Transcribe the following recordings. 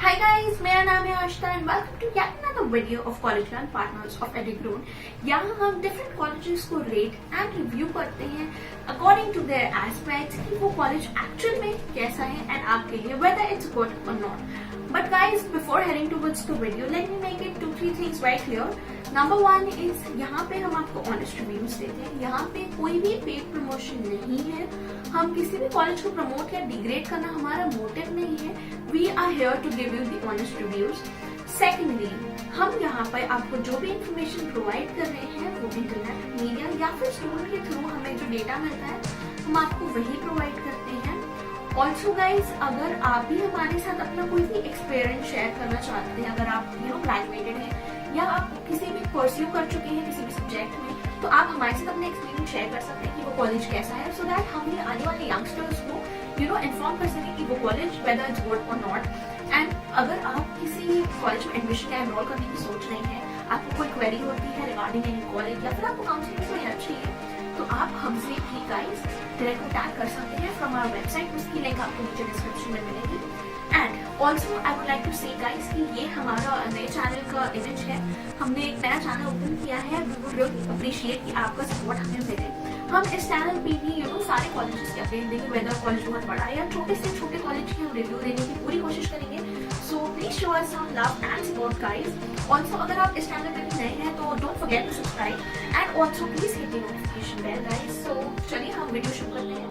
Hi guys, मेरा नाम है Ashita and welcome to yet another video of College Run Partners of EduGrown। यहाँ हम डिफरेंट कॉलेजेस को रेट एंड रिव्यू करते हैं अकॉर्डिंग टू देयर एस्पेक्ट्स कि वो कॉलेज एक्चुअल में कैसा है एंड आपके लिए whether it's good or not। But guys, before heading towards the video, let me make it 2-3 things very clear। Number 1 is यहाँ पे हम आपको ऑनेस्ट रिव्यूज देते हैं। यहाँ पे कोई भी पेड प्रमोशन नहीं है। हम किसी भी कॉलेज को प्रमोट या डिग्रेड करना हमारा मोटिव नहीं है। We are here to give you the honest reviews। Secondly, हम यहाँ पर आपको जो भी इंफॉर्मेशन प्रोवाइड कर रहे हैं वो इंटरनेट, मीडिया या फिर स्टूडेंट के थ्रू हमें जो डेटा मिलता है हम आपको वही प्रोवाइड करते हैं। ऑल्सो गाइज, अगर आप भी हमारे साथ अपना कोई भी एक्सपीरियंस शेयर करना चाहते हैं, अगर आप ग्रेजुएटेड हैं या आप किसी भी परस्यू कर चुके हैं किसी भी सब्जेक्ट में, तो आप हमारे साथ अपने एक्सपीरियंस शेयर कर सकते हैं कि वो कॉलेज कैसा है, सो दैट हम ये आने वाले यंगस्टर्स को इन्फॉर्म कर सकें कि वो कॉलेज वेदर इट्स गुड और नॉट। एंड अगर आप किसी कॉलेज में एडमिशन या एनरोल करने की सोच रहे हैं, आपको कोई क्वेरी होती है रिगार्डिंग एनी कॉलेज या फिर आपको काउंसलिंग में कोई हेल्प चाहिए, तो आप हमसे भी गाइस डायरेक्ट कॉन्टैक्ट कर सकते हैं फ्रॉम आवर वेबसाइट। उसकी लिंक आपको नीचे डिस्क्रिप्शन में मिलेगी। And also I would like to say guys कि ये हमारा नए चैनल का इमेज है। हमने एक नया चैनल ओपन किया है। वी वुड रियली अप्रिशिएट कि आपका सपोर्ट हमें मिले। हम इस चैनल पे भी सारे कॉलेजेस के अपडेट देंगे, वेदर कॉलेज बहुत बड़ा है या छोटे से छोटे कॉलेज की हम रिव्यू देने की पूरी कोशिश करेंगे। So please show us some love and support guys. Also अगर आप इस चैनल पे भी नए हैं तो don't forget to subscribe and also please hit the notification bell guys. So चलिए हम वीडियो शुरू करते हैं।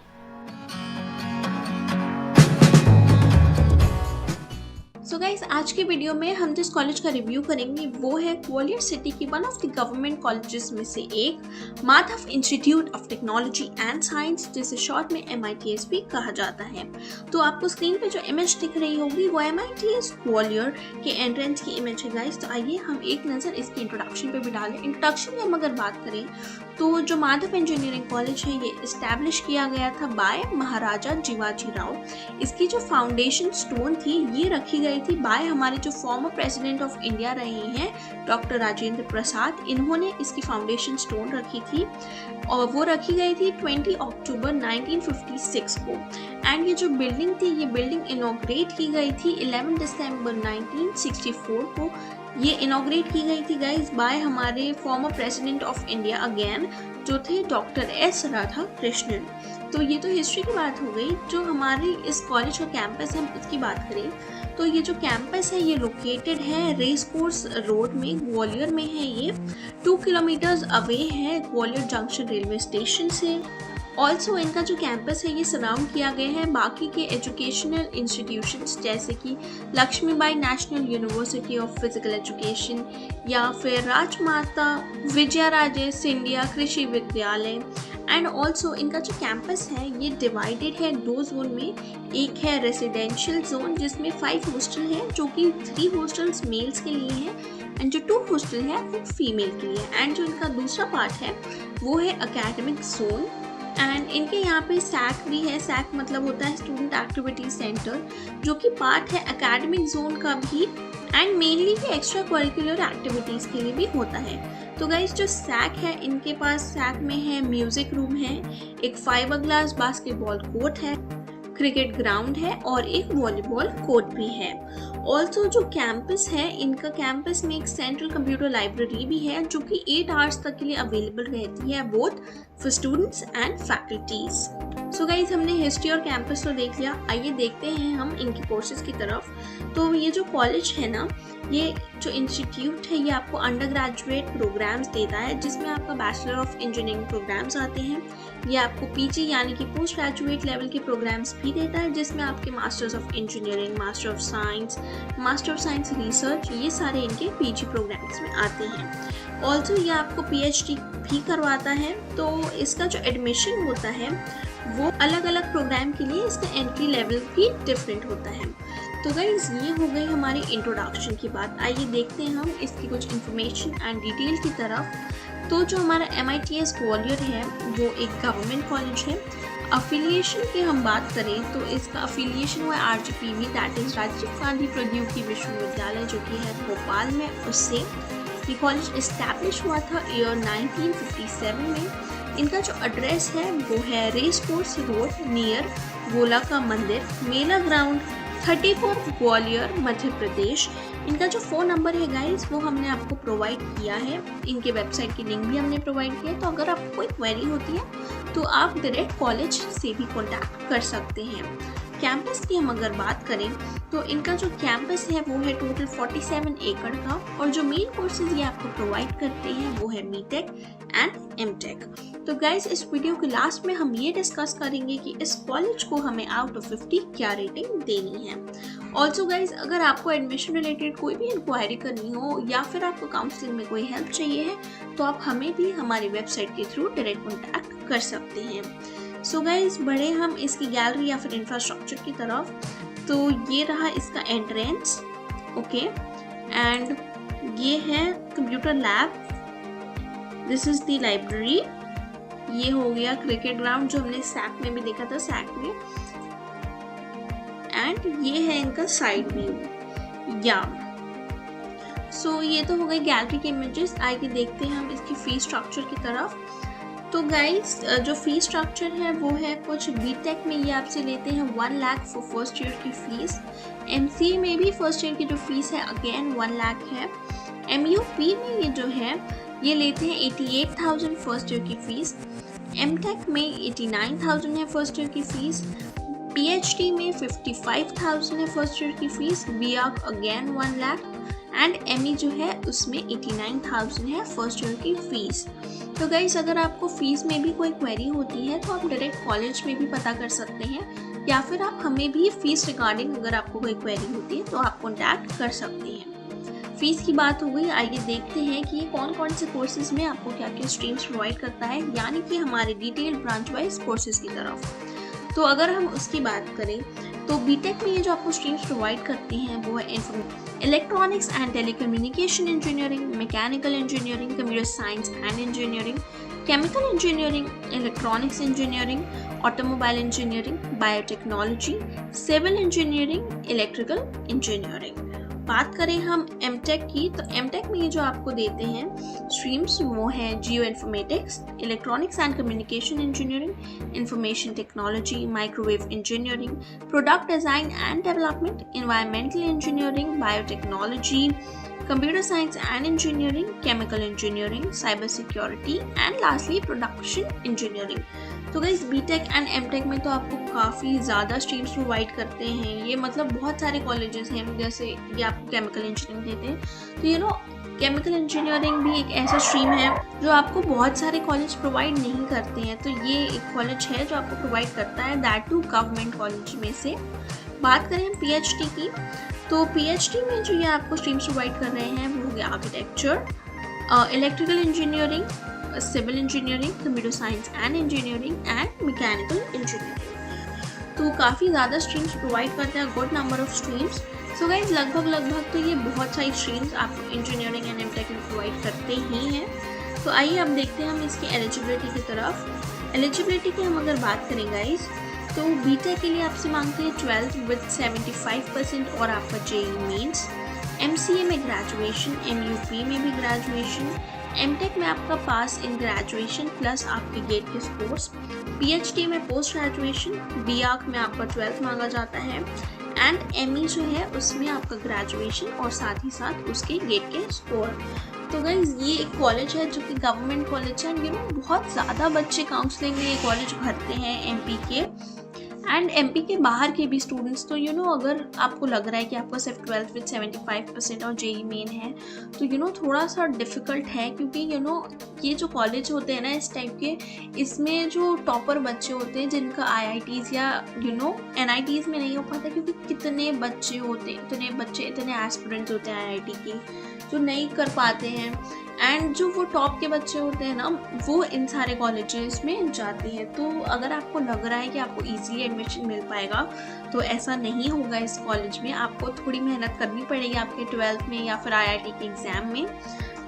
सो गाइस, आज की वीडियो में हम जिस कॉलेज का रिव्यू करेंगे वो है ग्वालियर सिटी की one of the government colleges में से एक, Madhav institute of technology and science, जिसे शॉर्ट में MITS भी कहा जाता है। तो आपको स्क्रीन पे जो इमेज दिख रही होगी वो MITS ग्वालियर के एंट्रेंस की इमेज है गाइस। तो आइए हम एक नज़र इसकी इंट्रोडक्शन पे भी डालें। इंट्रोडक्शन में हम अगर बात करें तो जो माधव इंजीनियरिंग कॉलेज है ये इस्टेब्लिश किया गया था बाय महाराजा जीवाजी राव। इसकी जो फाउंडेशन स्टोन थी ये रखी गई थी बाय हमारे जो फॉर्मर प्रेसिडेंट ऑफ इंडिया रहे हैं डॉक्टर राजेंद्र प्रसाद। इन्होंने इसकी फाउंडेशन स्टोन रखी थी और वो रखी गई थी 20 अक्टूबर 1956 को। एंड ये जो बिल्डिंग थी ये बिल्डिंग इनॉग्रेट की गई थी 11 दिसंबर 1964 को। ये इनॉग्रेट की गई थी गाइज बाय हमारे former president of India again, जो थे डॉक्टर S राधा कृष्णन। तो ये तो हिस्ट्री की बात हो गई। जो हमारे इस कॉलेज का कैंपस है उसकी बात करें तो ये जो कैंपस है ये लोकेटेड है रेस कोर्स रोड में, ग्वालियर में है। ये 2 किलोमीटर्स अवे है ग्वालियर जंक्शन रेलवे स्टेशन से। ऑल्सो इनका जो कैंपस है ये सराउंड किया गया है बाकी के एजुकेशनल इंस्टीट्यूशंस जैसे कि Lakshmibai national university of physical education या फिर राजमाता विजयाराजे सिंधिया कृषि विद्यालय। एंड ऑल्सो इनका जो कैंपस है ये डिवाइडेड है 2 जोन में। एक है रेसिडेंशियल जोन जिसमें 5 हॉस्टल हैं, जो कि 3 हॉस्टल्स मेल्स के लिए हैं एंड जो 2 हॉस्टल है वो फीमेल के लिए। एंड जो इनका दूसरा पार्ट है वो है एकेडमिक जोन। एंड इनके यहाँ पे सैक भी है। सैक मतलब होता है स्टूडेंट एक्टिविटी सेंटर, जो कि पार्ट है एकेडमिक जोन का भी एंड मेनली भी एक्स्ट्रा करिकुलर एक्टिविटीज़ के लिए भी होता है। तो गाइस, जो सैक है इनके पास सैक में है म्यूजिक रूम है, एक फाइबरग्लास बास्केटबॉल कोर्ट है, क्रिकेट ग्राउंड है और एक वॉलीबॉल कोर्ट भी है। ऑल्सो जो कैंपस है इनका कैंपस में एक सेंट्रल कंप्यूटर लाइब्रेरी भी है जो कि 8 आवर्स तक के लिए अवेलेबल रहती है both for students and faculties. So guys, हमने हिस्ट्री और कैंपस तो देख लिया। आइए देखते हैं हम इनकी कोर्सेज की तरफ। तो ये जो कॉलेज है ना, ये जो इंस्टीट्यूट है ये आपको अंडर ग्रेजुएट प्रोग्राम्स देता है जिसमें आपका बैचलर ऑफ इंजीनियरिंग प्रोग्राम्स आते हैं। ये आपको PG यानी कि पोस्ट ग्रेजुएट लेवल के प्रोग्राम्स भी देता है जिसमें आपके masters of engineering, master of science research, ये सारे इनके PG प्रोग्राम्स में आते हैं। ऑल्सो ये आपको PhD भी करवाता है। तो इसका जो एडमिशन होता है वो अलग अलग प्रोग्राम के लिए इसका एंट्री लेवल भी डिफरेंट होता है। तो गाइज, ये हो गई हमारी इंट्रोडक्शन की बात। आइए देखते हैं हम इसकी कुछ इन्फॉर्मेशन एंड डिटेल की तरफ। तो जो हमारा MITS ग्वालियर है वो एक गवर्नमेंट कॉलेज है। अफिलिएशन की हम बात करें तो इसका अफिलिएशन हुआ RGPV, that is Rajiv Gandhi Praudyogiki Vishwavidyalaya, जो कि है भोपाल में। उससे ये कॉलेज इस्टेब्लिश हुआ था ईयर 1957 में। इनका जो एड्रेस है वो है रेस कोर्स रोड नियर गोला का मंदिर, मेला ग्राउंड, 34 ग्वालियर मध्य प्रदेश। इनका जो फ़ोन नंबर है गाइस वो हमने आपको प्रोवाइड किया है, इनके वेबसाइट की लिंक भी हमने प्रोवाइड किया है। तो अगर आपको कोई क्वेरी होती है तो आप डायरेक्ट कॉलेज से भी कॉन्टैक्ट कर सकते हैं। कैंपस की हम अगर बात करें तो इनका जो कैंपस है वो है टोटल 47 एकड़ का, और जो मेन कोर्सेज ये आपको प्रोवाइड करते हैं वो है बीटेक एंड एमटेक। तो गाइस इस वीडियो के लास्ट में हम ये डिस्कस करेंगे कि इस कॉलेज को हमें आउट ऑफ 50 क्या रेटिंग देनी है। ऑल्सो गाइस अगर आपको एडमिशन रिलेटेड कोई भी इंक्वायरी करनी हो या फिर आपको काउंसलिंग में कोई हेल्प चाहिए है तो आप हमें भी हमारी वेबसाइट के थ्रू डायरेक्ट कॉन्टैक्ट कर सकते हैं। सो गाइस बढ़े हम इसकी गैलरी या फिर इंफ्रास्ट्रक्चर की तरफ। तो ये रहा इसका एंट्रेंस, ओके, एंड ये है computer lab, this is the library, ये हो गया क्रिकेट ग्राउंड जो हमने सैक में भी देखा था, सैक में, एंड ये है इनका साइड व्यू या। सो ये तो हो गई गैलरी के इमेजेस। आगे देखते हैं हम इसकी फीस स्ट्रक्चर की तरफ। तो गाइस जो फीस स्ट्रक्चर है वो है कुछ बीटेक में ये आपसे लेते हैं 1 लाख फॉर फर्स्ट ईयर की फीस। एमसीए में भी फर्स्ट ईयर की जो फीस है अगेन 1 लाख है। एमयूपी में ये जो है ये लेते हैं 88,000 फर्स्ट ईयर की फीस। एमटेक में 89,000 है फर्स्ट ईयर की फीस। पीएचडी में 55,000 है फर्स्ट ईयर की fees. BArch again 1 lakh and ME जो है उसमें 89,000 है फर्स्ट ईयर की फीस। तो गाइस अगर आपको फीस में भी कोई क्वेरी होती है तो आप डायरेक्ट कॉलेज में भी पता कर सकते हैं, या फिर आप हमें भी फीस रिगार्डिंग अगर आपको कोई क्वेरी होती है तो आप कॉन्टैक्ट कर सकते हैं। फीस की बात हो गई, आइए देखते हैं कि ये कौन कौन से कोर्सेज में आपको क्या क्या स्ट्रीम्स प्रोवाइड करता है, यानी कि हमारे डिटेल्ड ब्रांच वाइज कोर्सेज की तरफ। तो अगर हम उसकी बात करें तो बीटेक में ये जो आपको स्ट्रीम्स प्रोवाइड करती हैं वो है electronics and telecommunication engineering, mechanical engineering, computer science and engineering, chemical engineering, electronics engineering, automobile engineering, biotechnology, civil engineering, electrical engineering. बात करें हम एमटेक की तो एमटेक में ये जो आपको देते हैं स्ट्रीम्स वो है geo informatics, electronics and communication engineering, information technology, microwave engineering, product design and development, environmental engineering, biotechnology, computer science and engineering, chemical engineering, cyber security and lastly production engineering. तो guys BTech and MTech में तो आपको काफ़ी ज़्यादा streams provide करते हैं ये, मतलब बहुत सारे कॉलेजेस हैं, जैसे ये आपको केमिकल इंजीनियरिंग देते हैं। तो यू नो केमिकल इंजीनियरिंग भी एक ऐसा स्ट्रीम है जो आपको बहुत सारे कॉलेज प्रोवाइड नहीं करते हैं, तो ये एक कॉलेज है जो आपको प्रोवाइड करता है, दैट टू गवर्नमेंट कॉलेज में से। बात करें हम पीएचडी की तो पीएचडी में जो ये आपको स्ट्रीम्स प्रोवाइड कर रहे हैं वो हो गया architecture, electrical engineering, civil engineering, computer science and engineering and mechanical engineering. तो काफ़ी ज़्यादा स्ट्रीम्स प्रोवाइड करते हैं, good number of streams. So guys लगभग तो ये बहुत सारी स्ट्रीम्स आपको इंजीनियरिंग एंड एमटेक में प्रोवाइड करते ही हैं। तो आइए अब देखते हैं हम इसकी एलिजिबिलिटी की तरफ। एलिजिबिलिटी की हम अगर बात करें गाइज तो बीटेक के लिए आपसे मांगते हैं 12th विद 75% और आपका जेईई मेंस। एमसीए में ग्रेजुएशन, एमयूपी में भी ग्रेजुएशन, एमटेक में आपका पास इन ग्रेजुएशन प्लस आपके गेट के स्कोर्स, पीएचडी में पोस्ट ग्रेजुएशन, बीआर्क में आपका 12th मांगा जाता है एंड एमई जो है उसमें आपका ग्रेजुएशन और साथ ही साथ उसके गेट के स्कोर। तो गाइज ये एक कॉलेज है जो कि गवर्नमेंट कॉलेज है, यू नो बहुत ज़्यादा बच्चे काउंसलिंग में ये कॉलेज भरते हैं एमपी के एंड एमपी के बाहर के भी स्टूडेंट्स। तो यू नो अगर आपको लग रहा है कि आपका सिर्फ 12th विद 75% और जेईई मेन है तो यू नो थोड़ा सा डिफ़िकल्ट है, क्योंकि यू नो ये जो कॉलेज होते हैं ना इस टाइप के, इसमें जो टॉपर बच्चे होते हैं जिनका आईआईटीज़ या यू नो एनआईटीज़ में नहीं हो पाता, क्योंकि कितने बच्चे होते हैं, इतने एस्पिरेंट्स होते हैं आईआईटी की जो नहीं कर पाते हैं, एंड जो वो टॉप के बच्चे होते हैं ना वो इन सारे कॉलेजेस में जाते हैं। तो अगर आपको लग रहा है कि आपको ईजीली एडमिशन मिल पाएगा तो ऐसा नहीं होगा इस कॉलेज में, आपको थोड़ी मेहनत करनी पड़ेगी आपके 12th में या फिर आईआईटी के एग्ज़ाम में।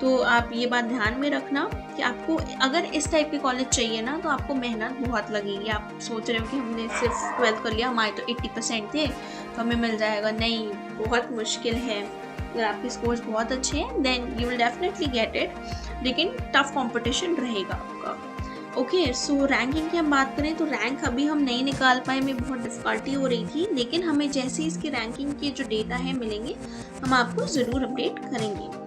तो आप ये बात ध्यान में रखना कि आपको अगर इस टाइप के कॉलेज चाहिए ना तो आपको मेहनत बहुत लगेगी। आप सोच रहे हो कि हमने सिर्फ 12th कर लिया, हमारे तो 80% थे तो हमें मिल जाएगा, नहीं, बहुत मुश्किल है। अगर आपके स्कोर्स बहुत अच्छे हैं then you will definitely get it, लेकिन टफ कंपटीशन रहेगा आपका। ओके, सो रैंकिंग की हम बात करें तो रैंक अभी हम नहीं निकाल पाए, हमें बहुत डिफ़िकल्टी हो रही थी, लेकिन हमें जैसे ही इसकी रैंकिंग के जो डेटा है मिलेंगे, हम आपको ज़रूर अपडेट करेंगे।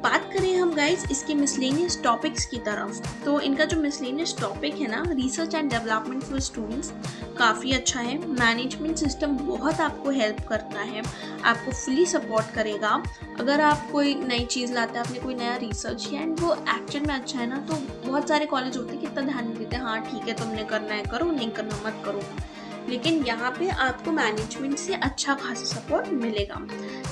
बात करें हम गाइज इसके मिसलेनियस टॉपिक्स की तरफ, तो इनका जो मिसलेनियस टॉपिक है ना, research and development for students, काफ़ी अच्छा है। मैनेजमेंट सिस्टम बहुत आपको हेल्प करता है, आपको फुली सपोर्ट करेगा। अगर आप कोई नई चीज़ लाते हैं, आपने कोई नया रिसर्च किया एंड वो एक्चुअल में अच्छा है ना, तो बहुत सारे कॉलेज होते हैं कि इतना ध्यान नहीं देते, हाँ ठीक है तुमने करना है करो, नहीं करना मत करो। लेकिन यहाँ पे आपको मैनेजमेंट से अच्छा खासा सपोर्ट मिलेगा।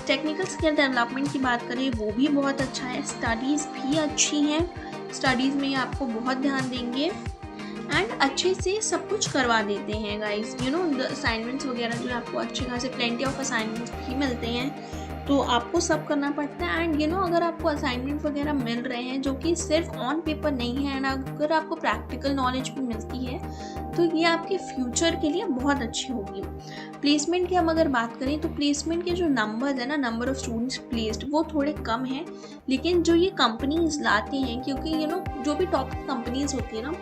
टेक्निकल स्किल डेवलपमेंट की बात करें, वो भी बहुत अच्छा है। स्टडीज़ भी अच्छी हैं, स्टडीज़ में आपको बहुत ध्यान देंगे एंड अच्छे से सब कुछ करवा देते हैं गाइस। यू नो असाइनमेंट्स वगैरह जो आपको अच्छे खासे प्लेंटी ऑफ असाइनमेंट्स भी मिलते हैं, तो आपको सब करना पड़ता है। एंड अगर आपको असाइनमेंट वगैरह मिल रहे हैं जो कि सिर्फ ऑन पेपर नहीं है, एंड अगर आपको प्रैक्टिकल नॉलेज भी मिलती है, तो ये आपके फ्यूचर के लिए बहुत अच्छी होगी। प्लेसमेंट की हम अगर बात करें तो प्लेसमेंट के जो नंबर है ना, नंबर ऑफ स्टूडेंट्स प्लेस्ड, वो थोड़े कम हैं, लेकिन जो ये कंपनीज लाती हैं, क्योंकि जो भी टॉप कंपनीज होती है ना,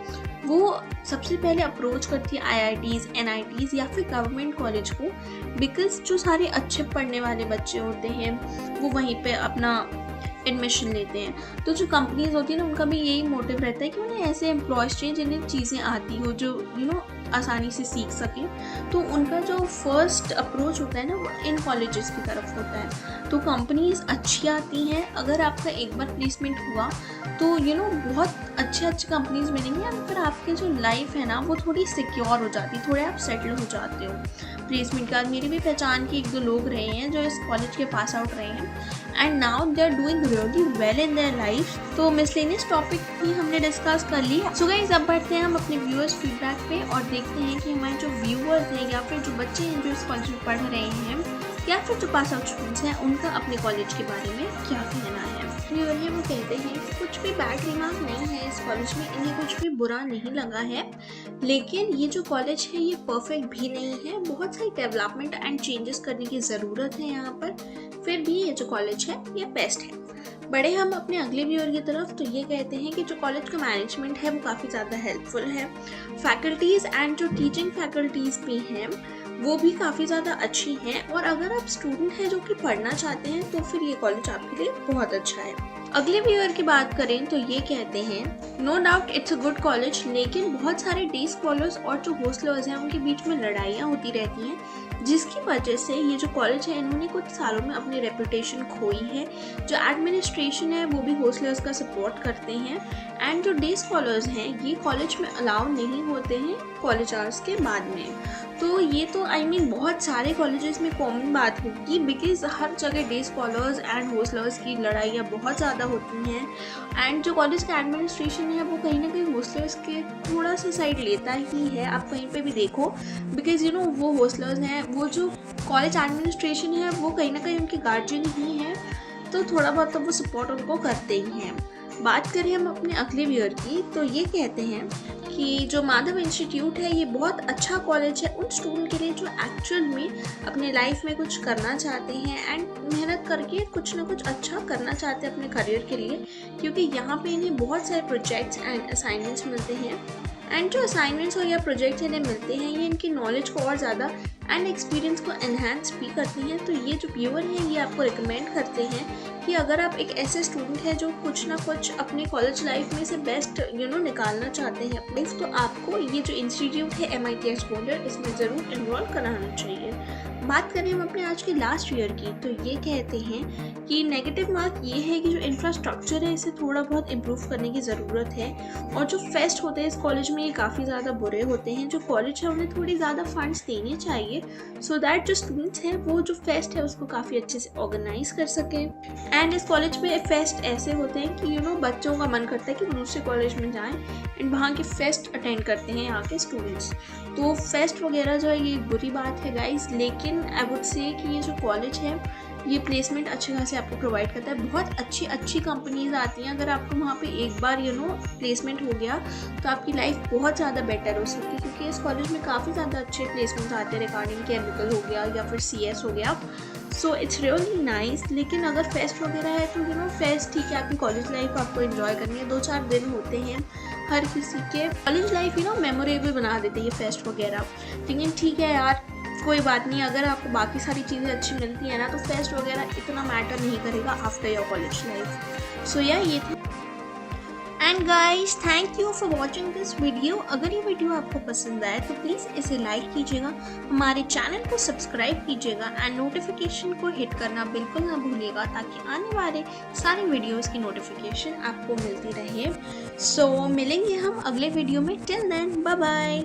वो सबसे पहले अप्रोच करती है IITs, NITs या फिर गवर्नमेंट कॉलेज को, बिकॉज जो सारे अच्छे पढ़ने वाले बच्चे होते हैं वो वहीं पे अपना एडमिशन लेते हैं। तो जो कंपनीज होती है ना, उनका भी यही मोटिव रहता है कि उन्हें ऐसे एम्प्लॉयज़ चाहिए जिन्हें चीज़ें आती हो, जो आसानी से सीख सकें। तो उनका जो फर्स्ट अप्रोच होता है ना, वो इन कॉलेजेस की तरफ होता है। तो कंपनीज अच्छी आती हैं। अगर आपका एक बार प्लेसमेंट हुआ तो बहुत अच्छे कंपनीज मिलेंगे, और फिर आपके जो लाइफ है ना, वो थोड़ी सिक्योर हो जाती है, थोड़े आप सेटल हो जाते हो। प्लेसमेंट के बाद मेरी भी पहचान के 1-2 लोग रहे हैं जो इस कॉलेज के पास आउट रहे हैं, and now they are doing really well in their life. तो मिसलेनियस टॉपिक भी हमने डिस्कस कर ली। सो गाइस, अब बढ़ते हैं हम अपने व्यूअर्स फीडबैक पे और देखते हैं कि हमारे जो व्यूअर्स हैं या फिर जो बच्चे हैं जो इस कॉलेज में पढ़ रहे हैं, या फिर जो पास आउट स्टूडेंट्स हैं, उनका अपने कॉलेज के बारे में क्या कहना है। व्यूअर है वो कहते हैं कि कुछ भी बैड रिमार्क नहीं है इस कॉलेज में, इन्हें कुछ भी बुरा नहीं लगा है, लेकिन ये जो कॉलेज है ये परफेक्ट भी नहीं है, बहुत सारी डेवलपमेंट एंड चेंजेस करने की ज़रूरत है यहाँ पर, फिर भी ये जो कॉलेज है ये बेस्ट है। बढ़े हम अपने अगले व्यूअर की तरफ, तो ये कहते हैं कि जो कॉलेज का मैनेजमेंट है वो काफ़ी ज़्यादा हेल्पफुल है, फैकल्टीज़ एंड जो टीचिंग फैकल्टीज़ भी हैं वो भी काफ़ी ज़्यादा अच्छी हैं, और अगर आप स्टूडेंट हैं जो कि पढ़ना चाहते हैं तो फिर ये कॉलेज आपके लिए बहुत अच्छा है। अगले व्यूअर की बात करें तो ये कहते हैं, no doubt it's a good college, लेकिन बहुत सारे डे स्कॉलर्स और जो होस्टलर्स हैं उनके बीच में लड़ाइयाँ होती रहती हैं, जिसकी वजह से ये जो कॉलेज है इन्होंने कुछ सालों में अपनी रेपुटेशन खोई है। जो एडमिनिस्ट्रेशन है वो भी होस्टलर्स का सपोर्ट करते हैं, एंड जो डे स्कॉलर्स हैं ये कॉलेज में अलाउ नहीं होते हैं कॉलेज आवर्स के बाद में। तो ये तो बहुत सारे कॉलेजेस में कॉमन बात होगी, बिकॉज हर जगह डे स्कॉलर्स एंड होस्टलर्स की लड़ाइयाँ बहुत ज़्यादा होती हैं, एंड जो कॉलेज का एडमिनिस्ट्रेशन है वो कहीं ना कहीं होस्टलर्स के थोड़ा सा साइड लेता ही है। आप कहीं पे भी देखो, बिकॉज वो होस्टलर्स हैं, वो जो कॉलेज एडमिनिस्ट्रेशन है वो कहीं ना कहीं उनके गार्जियन ही हैं, तो थोड़ा बहुत तो वो सपोर्ट उनको करते ही हैं। बात करें हम अपने अगले व्यूअर की, तो ये कहते हैं कि जो माधव इंस्टीट्यूट है ये बहुत अच्छा कॉलेज है उन स्टूडेंट के लिए जो एक्चुअल में अपने लाइफ में कुछ करना चाहते हैं एंड मेहनत करके कुछ ना कुछ अच्छा करना चाहते हैं अपने करियर के लिए, क्योंकि यहाँ पे इन्हें बहुत सारे प्रोजेक्ट्स एंड असाइनमेंट्स मिलते हैं, एंड जो असाइनमेंट्स और या प्रोजेक्ट्स इन्हें मिलते हैं ये इनकी नॉलेज को और ज़्यादा एंड एक्सपीरियंस को एनहांस भी करते हैं। तो ये जो व्यूअर हैं ये आपको रिकमेंड करते हैं कि अगर आप एक ऐसे स्टूडेंट हैं जो कुछ ना कुछ अपने कॉलेज लाइफ में से बेस्ट निकालना चाहते हैं अपने, तो आपको ये जो इंस्टीट्यूट है MIT एक्सपोजर, इसमें ज़रूर इन्वॉल्व कराना चाहिए। बात करें हम अपने आज के लास्ट ईयर की, तो ये कहते हैं कि नेगेटिव मार्क ये है कि जो इंफ्रास्ट्रक्चर है इसे थोड़ा बहुत इम्प्रूव करने की ज़रूरत है, और जो फेस्ट होते हैं इस कॉलेज में ये काफ़ी ज़्यादा बुरे होते हैं। जो कॉलेज है उन्हें थोड़ी ज़्यादा फंड्स देने चाहिए, सो दैट जो स्टूडेंट्स हैं वो जो फेस्ट है उसको काफ़ी अच्छे से ऑर्गेनाइज कर सकें। एंड इस कॉलेज में फेस्ट ऐसे होते हैं कि बच्चों का मन करता है कि वो दूसरे कॉलेज में जाएं एंड वहाँ के फेस्ट अटेंड करते हैं यहाँ के स्टूडेंट्स। तो फेस्ट वगैरह जो है ये बुरी बात है गाइस, लेकिन आई वुड से कि ये जो कॉलेज है ये प्लेसमेंट अच्छे खासे आपको प्रोवाइड करता है। बहुत अच्छी कंपनीज आती हैं, अगर आपको वहाँ पे एक बार प्लेसमेंट हो गया तो आपकी लाइफ बहुत ज़्यादा बेटर हो सकती है, क्योंकि इस कॉलेज में काफ़ी ज़्यादा अच्छे प्लेसमेंट्स आते हैं, रिगार्डिंग केमिकल हो गया या फिर CS हो गया, सो इट्स रियली नाइस। लेकिन अगर फेस्ट वगैरह है तो फेस्ट ठीक है, आपकी कॉलेज लाइफ आपको एंजॉय करनी है, 2-4 दिन होते हैं, हर किसी के कॉलेज लाइफ मेमोरेबल बना देते हैं ये फेस्ट वगैरह। लेकिन ठीक है यार, कोई बात नहीं, अगर आपको बाकी सारी चीज़ें अच्छी मिलती है ना तो फेस्ट वगैरह इतना मैटर नहीं करेगा आफ्टर योर कॉलेज लाइफ। सो या ये थे। And guys, thank you for watching this video. अगर ये वीडियो आपको पसंद आए तो प्लीज़ इसे लाइक कीजिएगा, हमारे चैनल को सब्सक्राइब कीजिएगा एंड नोटिफिकेशन को हिट करना बिल्कुल ना भूलिएगा, ताकि आने वाले सारे वीडियोस की नोटिफिकेशन आपको मिलती रहे। सो मिलेंगे हम अगले वीडियो में। Till then, bye bye.